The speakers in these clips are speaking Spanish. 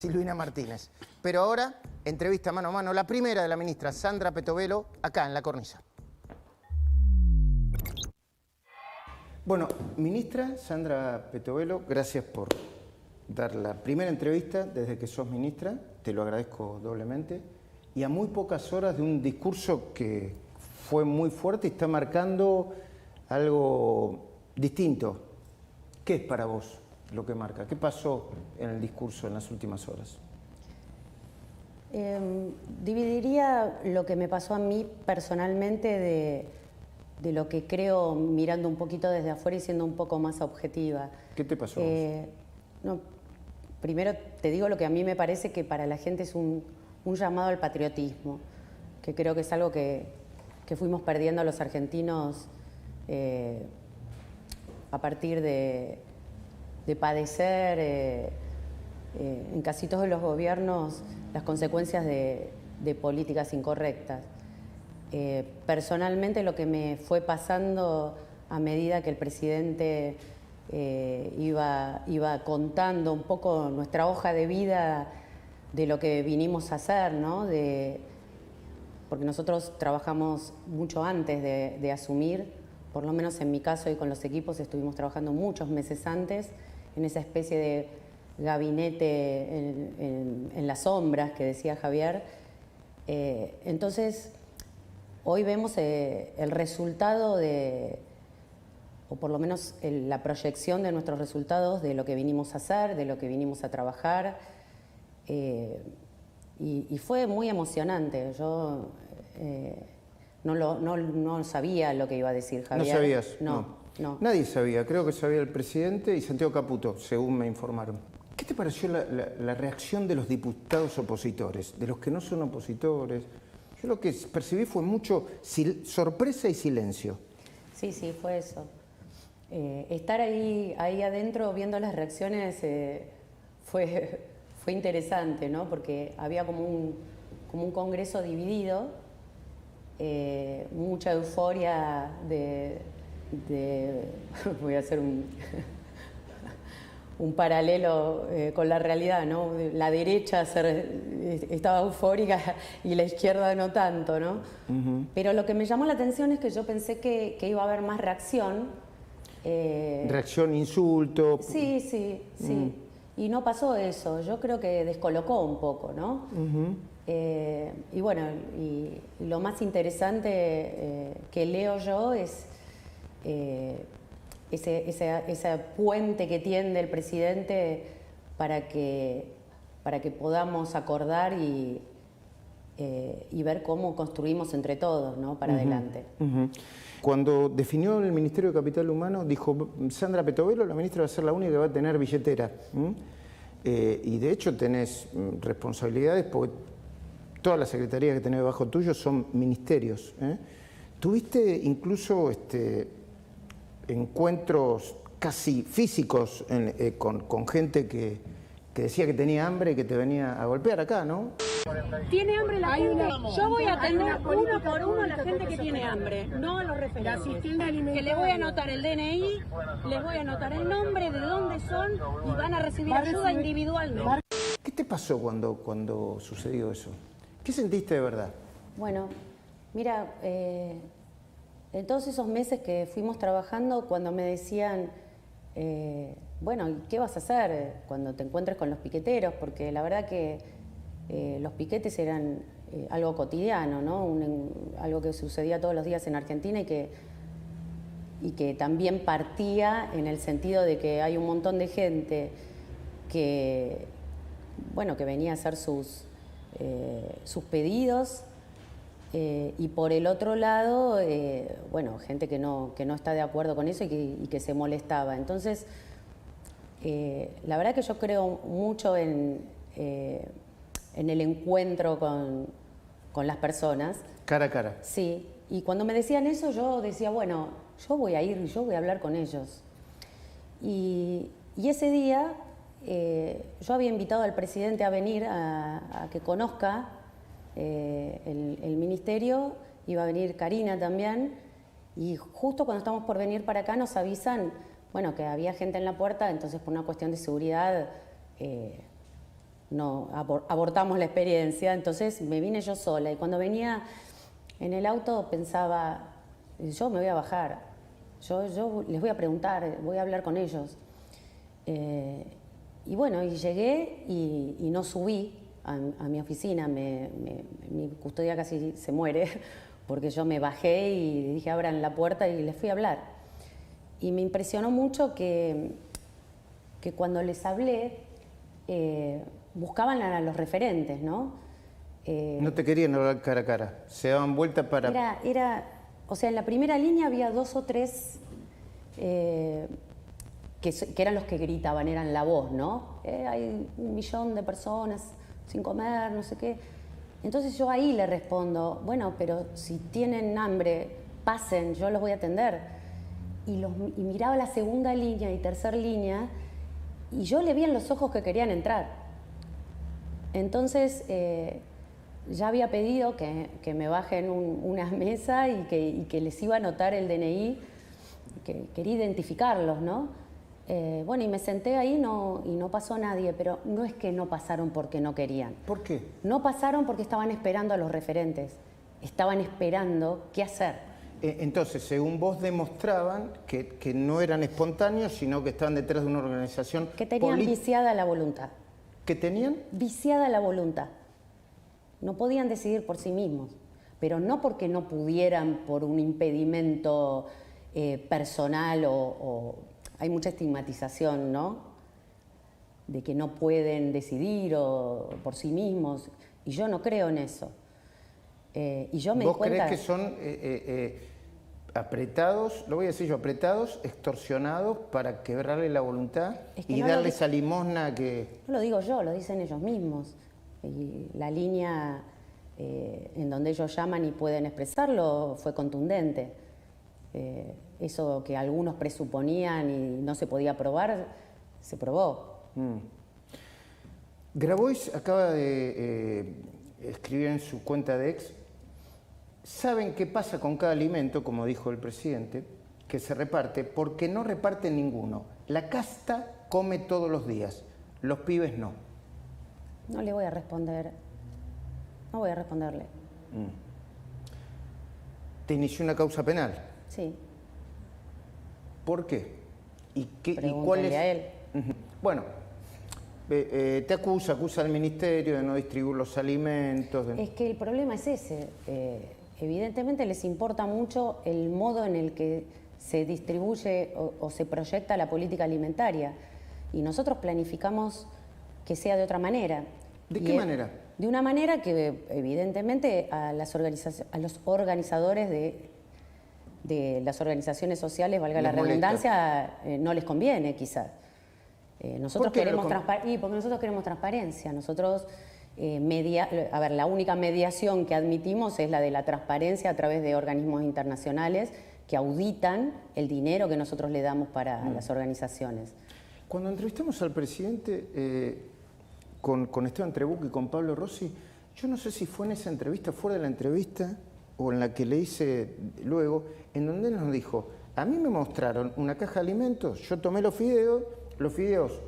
Silvina Martínez. Pero ahora, entrevista mano a mano, la primera de la ministra Sandra Petovelo, acá en La Cornisa. Bueno, ministra Sandra Petovelo, gracias por dar la primera entrevista desde que sos ministra, te lo agradezco doblemente, y a muy pocas horas de un discurso que fue muy fuerte y está marcando algo distinto. ¿Qué es para vos lo que marca? ¿Qué pasó en el discurso en las últimas horas? Dividiría lo que me pasó a mí personalmente de lo que creo mirando un poquito desde afuera y siendo un poco más objetiva. ¿Qué te pasó? No, primero te digo lo que a mí me parece que para la gente es un llamado al patriotismo, que creo que es algo que fuimos perdiendo los argentinos a partir de padecer en casi todos los gobiernos las consecuencias de políticas incorrectas. Personalmente lo que me fue pasando a medida que el presidente iba contando un poco nuestra hoja de vida de lo que vinimos a hacer, ¿no? Porque nosotros trabajamos mucho antes de asumir, por lo menos en mi caso y con los equipos estuvimos trabajando muchos meses antes en esa especie de gabinete en las sombras que decía Javier. Entonces, hoy vemos el resultado o por lo menos la proyección de nuestros resultados de lo que vinimos a hacer, de lo que vinimos a trabajar. Y fue muy emocionante. Yo no sabía lo que iba a decir Javier. ¿No sabías? No. Nadie sabía, creo que sabía el presidente y Santiago Caputo, según me informaron. ¿Qué te pareció la reacción de los diputados opositores, de los que no son opositores? Yo lo que percibí fue mucho sorpresa y silencio. Sí, fue eso. Estar ahí adentro viendo las reacciones fue interesante, ¿no? Porque había como un congreso dividido, mucha euforia voy a hacer un paralelo con la realidad, ¿no? La derecha estaba eufórica y la izquierda no tanto, ¿no? Pero lo que me llamó la atención es que yo pensé que iba a haber más reacción. Reacción, insulto. Sí. Y no pasó eso. Yo creo que descolocó un poco, ¿no? Y bueno, y lo más interesante que leo yo es ese puente que tiende el presidente para que podamos acordar y ver cómo construimos entre todos, ¿no? Para adelante. Cuando definió el Ministerio de Capital Humano, dijo Sandra Petovelo, la ministra va a ser la única que va a tener billetera. Y de hecho tenés responsabilidades porque todas las secretarías que tenés debajo tuyo son ministerios. Tuviste incluso encuentros casi físicos con gente que decía que tenía hambre y que te venía a golpear acá, ¿no? ¿Tiene hambre la gente? Yo voy a atender uno por uno a la gente que tiene hambre, no a los referentes. Que les voy a anotar el DNI, les voy a anotar el nombre, de dónde son y van a recibir ayuda individualmente. ¿Qué te pasó cuando sucedió eso? ¿Qué sentiste de verdad? Bueno, mira, en todos esos meses que fuimos trabajando, cuando me decían, bueno, ¿y qué vas a hacer cuando te encuentres con los piqueteros? Porque la verdad que los piquetes eran algo cotidiano, ¿no? Algo que sucedía todos los días en Argentina y que también partía en el sentido de que hay un montón de gente que venía a hacer sus pedidos. Y por el otro lado, gente que no está de acuerdo con eso y que se molestaba. Entonces, la verdad que yo creo mucho en el encuentro con las personas. Cara a cara. Sí, y cuando me decían eso yo decía, bueno, yo voy a ir y yo voy a hablar con ellos. Y ese día yo había invitado al presidente a venir a que conozca el ministerio, iba a venir Karina también, y justo cuando estamos por venir para acá nos avisan, que había gente en la puerta, entonces por una cuestión de seguridad abortamos la experiencia, entonces me vine yo sola y cuando venía en el auto pensaba, yo me voy a bajar, yo les voy a preguntar, voy a hablar con ellos. Y bueno, y llegué y no subí a mi oficina, mi custodia casi se muere, porque yo me bajé y dije abran la puerta y les fui a hablar. Y me impresionó mucho que cuando les hablé, buscaban a los referentes, ¿no? No te querían hablar cara a cara, se daban vuelta para... O sea, en la primera línea había 2 o 3 que eran los que gritaban, eran la voz, ¿no? Hay 1 millón de personas sin comer, no sé qué. Entonces yo ahí le respondo, bueno, pero si tienen hambre, pasen, yo los voy a atender. Y miraba la segunda línea y tercera línea y yo le vi en los ojos que querían entrar. Entonces ya había pedido que me bajen una mesa y que les iba a anotar el DNI, que quería identificarlos, ¿no? Bueno, y me senté ahí y no pasó nadie, pero no es que no pasaron porque no querían. ¿Por qué? No pasaron porque estaban esperando a los referentes, estaban esperando qué hacer. Entonces, según vos, demostraban que no eran espontáneos, sino que estaban detrás de una organización... Que tenían viciada la voluntad. ¿Qué tenían? Viciada la voluntad. No podían decidir por sí mismos, pero no porque no pudieran por un impedimento personal o hay mucha estigmatización, ¿no? De que no pueden decidir por sí mismos, y yo no creo en eso. Y yo me di cuenta... ¿Vos crees que son apretados, lo voy a decir yo, apretados, extorsionados para quebrarle la voluntad y darle esa limosna que... No lo digo yo, lo dicen ellos mismos. Y la línea en donde ellos llaman y pueden expresarlo fue contundente. Eso que algunos presuponían y no se podía probar, se probó. Grabois acaba de escribir en su cuenta de X: saben qué pasa con cada alimento, como dijo el presidente, que se reparte, porque no reparten ninguno. La casta come todos los días, los pibes no. No le voy a responder, no voy a responderle. ¿Te inició una causa penal? Sí. ¿Por qué? ¿Y cuál es? A él. Bueno, te acusa al ministerio de no distribuir los alimentos. Es que el problema es ese. Evidentemente les importa mucho el modo en el que se distribuye o se proyecta la política alimentaria. Y nosotros planificamos que sea de otra manera. ¿De qué manera? De una manera que evidentemente a los organizadores de las organizaciones sociales, valga la redundancia, no les conviene quizás. Nosotros queremos porque nosotros queremos transparencia. Nosotros, la única mediación que admitimos es la de la transparencia a través de organismos internacionales que auditan el dinero que nosotros le damos para las organizaciones. Cuando entrevistamos al presidente con Esteban Trebuch y con Pablo Rossi, yo no sé si fue en esa entrevista, fuera de la entrevista, o en la que le hice luego, en donde él nos dijo: a mí me mostraron una caja de alimentos, yo tomé los fideos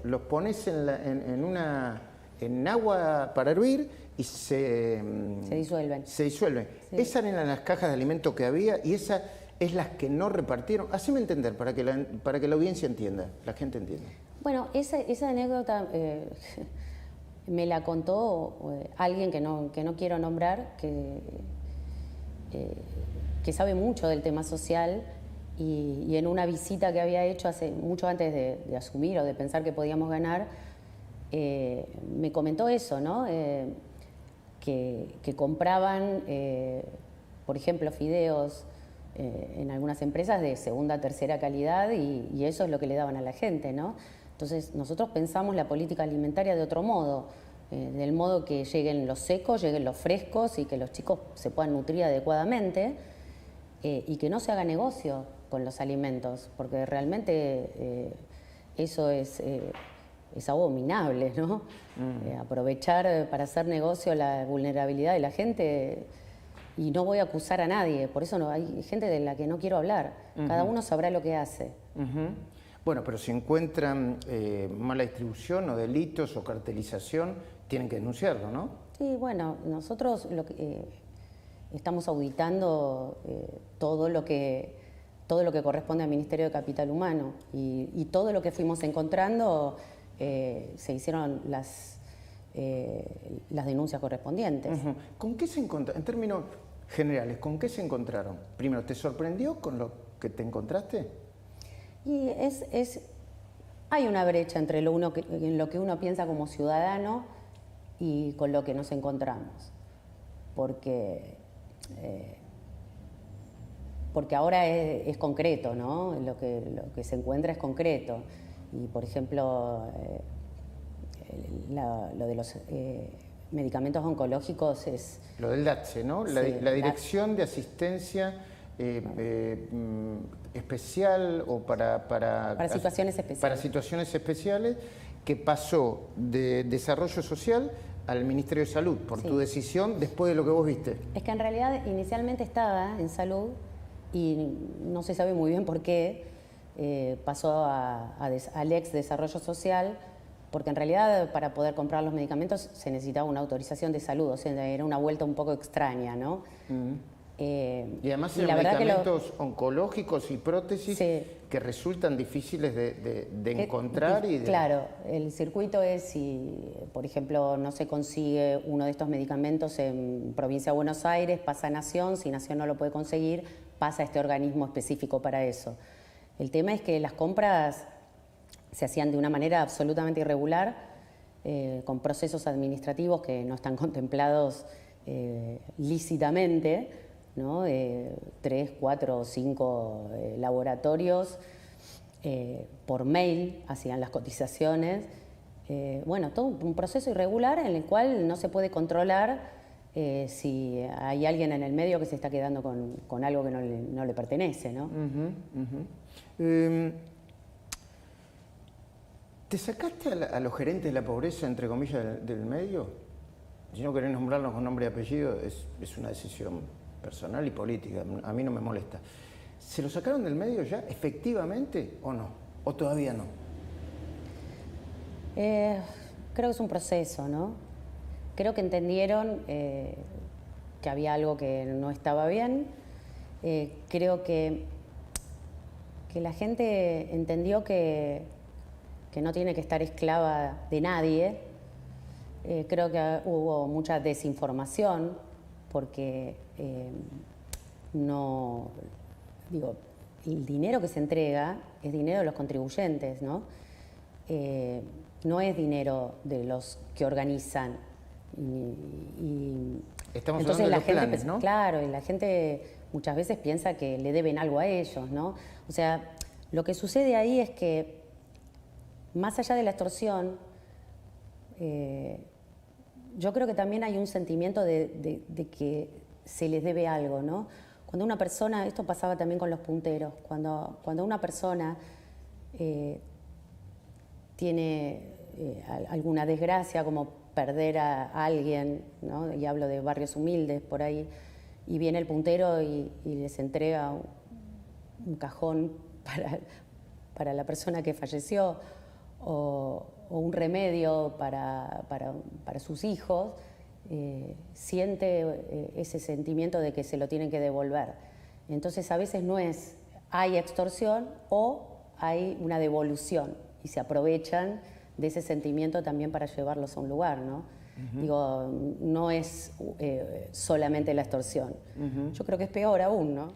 los pones en agua para hervir y se disuelven. Se disuelven. Sí. Esas eran las cajas de alimentos que había y esas es las que no repartieron. Haceme entender, para que la audiencia entienda, la gente entienda. Bueno, esa anécdota me la contó alguien que no quiero nombrar, que sabe mucho del tema social y en una visita que había hecho mucho antes de asumir o de pensar que podíamos ganar, me comentó eso, ¿no? Que compraban, por ejemplo, fideos en algunas empresas de segunda, tercera calidad y eso es lo que le daban a la gente, ¿no? Entonces nosotros pensamos la política alimentaria de otro modo, del modo que lleguen los secos, lleguen los frescos y que los chicos se puedan nutrir adecuadamente y que no se haga negocio con los alimentos, porque realmente eso es abominable, ¿no? Aprovechar para hacer negocio la vulnerabilidad de la gente, y no voy a acusar a nadie, por eso hay gente de la que no quiero hablar, cada uno sabrá lo que hace. Bueno, pero si encuentran mala distribución o delitos o cartelización, tienen que denunciarlo, ¿no? Sí, bueno, nosotros estamos auditando todo lo que corresponde al Ministerio de Capital Humano y todo lo que fuimos encontrando se hicieron las denuncias correspondientes. ¿Con qué se encontraron? En términos generales, ¿con qué se encontraron? Primero, ¿te sorprendió con lo que te encontraste? Y hay una brecha entre en lo que uno piensa como ciudadano y con lo que nos encontramos. Porque ahora es concreto, ¿no? Lo que se encuentra es concreto. Y, por ejemplo, lo de los medicamentos oncológicos es... Lo del DATSE, ¿no? La Dirección de Asistencia Especial o para situaciones especiales. Para situaciones especiales, que pasó de Desarrollo Social al Ministerio de Salud, por tu decisión, después de lo que vos viste. Es que en realidad inicialmente estaba en Salud y no se sabe muy bien por qué pasó al ex Desarrollo Social, porque en realidad para poder comprar los medicamentos se necesitaba una autorización de salud, o sea, era una vuelta un poco extraña, ¿no? Y además eran medicamentos oncológicos y prótesis que resultan difíciles de encontrar. Claro, el circuito es si, por ejemplo, no se consigue uno de estos medicamentos en Provincia de Buenos Aires, pasa a Nación, si Nación no lo puede conseguir, pasa a este organismo específico para eso. El tema es que las compras se hacían de una manera absolutamente irregular, con procesos administrativos que no están contemplados lícitamente, ¿no? 3, 4 o 5 laboratorios por mail hacían las cotizaciones. Bueno, todo un proceso irregular en el cual no se puede controlar si hay alguien en el medio que se está quedando con algo que no le pertenece, ¿no? ¿Te sacaste a los gerentes de la pobreza, entre comillas, del medio? Si no querés nombrarlos con nombre y apellido, es una decisión personal y política, a mí no me molesta. ¿Se lo sacaron del medio ya, efectivamente, o no? ¿O todavía no? Creo que es un proceso, ¿no? Creo que entendieron que había algo que no estaba bien. Creo que la gente entendió que no tiene que estar esclava de nadie. Creo que hubo mucha desinformación porque el dinero que se entrega es dinero de los contribuyentes, ¿no? No es dinero de los que organizan. Estamos entonces hablando de la los gente planes, ¿no? Claro, y la gente muchas veces piensa que le deben algo a ellos, ¿no? O sea, lo que sucede ahí es que más allá de la extorsión, yo creo que también hay un sentimiento de que se les debe algo, ¿no? Cuando una persona, esto pasaba también con los punteros, cuando una persona tiene alguna desgracia, como perder a alguien, ¿no? Y hablo de barrios humildes por ahí, y viene el puntero y les entrega un cajón para la persona que falleció, o un remedio para sus hijos, siente ese sentimiento de que se lo tienen que devolver. Entonces a veces no es, hay extorsión o hay una devolución y se aprovechan de ese sentimiento también para llevarlos a un lugar, ¿no? Digo, no es solamente la extorsión. Yo creo que es peor aún, ¿no?